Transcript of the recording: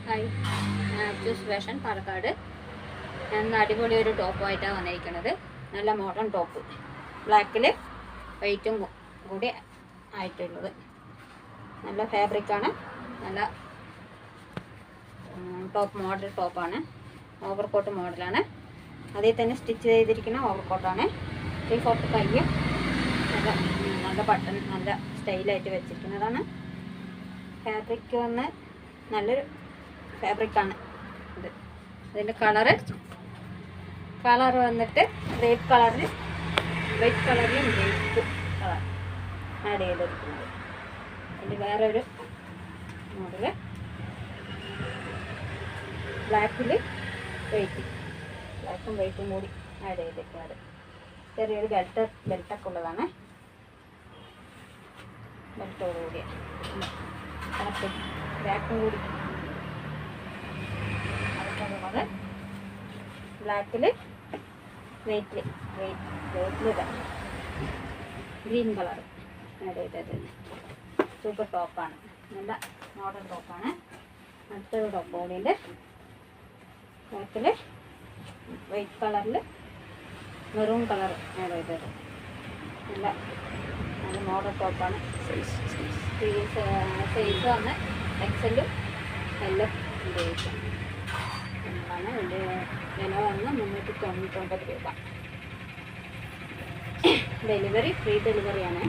Hi, അബ്ജൂസ് fashion Palakkad. ഞാൻ അടിപൊളി ഒരു ടോപ്പുമായിട്ടാണ് വന്നിരിക്കുന്നത്. നല്ല മോഡേൺ ടോപ്പ്, ബ്ലാക്കിൽ വൈറ്റും കൂടി ആയിട്ടുള്ളത്. നല്ല ഫാബ്രിക്കാണ്, നല്ല ടോപ്പ് മോഡൽ ടോപ്പാണ്. ഓവർകോട്ട് മോഡലാണ്. അതിൽ തന്നെ സ്റ്റിച്ച് ചെയ്തിരിക്കുന്ന ഓവർകോട്ടാണ്. 3/4 കയ്യും നല്ല ബട്ടൺ നല്ല സ്റ്റൈലായിട്ട് വെച്ചിരിക്കുന്നതാണ്. ഫാബ്രിക് വന്ന് നല്ലൊരു ഫാബ്രിക്കാണ് ഇത്. അതിൻ്റെ കളറ് വന്നിട്ട് വൈറ്റ് കളറിൽ ബ്രേക്ക് കളർ ആഡ് ചെയ്തിരിക്കുന്നത്. അതിൻ്റെ വേറൊരു മോഡല് ബ്ലാക്കും വൈറ്റും കൂടി ആഡ് ചെയ്തിരിക്കുന്നത്. ചെറിയൊരു ബെൽറ്റൊക്കെ ഉള്ളതാണ്. ബെൽറ്റോടുകൂടി ബാക്കും കൂടി അടുത്തുള്ളത് ബ്ലാക്കിൽ വെയിറ്റിൽ ഗ്രീൻ കളർ ആഡ് ചെയ്തത്. സൂപ്പർ ടോപ്പാണ്, നല്ല മോഡൽ ടോപ്പാണ്. അടുത്തൊരു ടോപ്പ് കൂടിയുണ്ട്. ബ്ലാക്കിൽ വൈറ്റ് കളറിൽ മെറൂൺ കളർ ആഡ് ചെയ്തത്. നല്ല മോഡൽ ടോപ്പാണ്. സൈസ് വന്ന് എക്സലും എല്ലാം ഉപയോഗിക്കാം. ആണ് ഇതിൻ്റെ വില വന്ന് 399 രൂപ. Delivery free ഡെലിവറിയാണ്.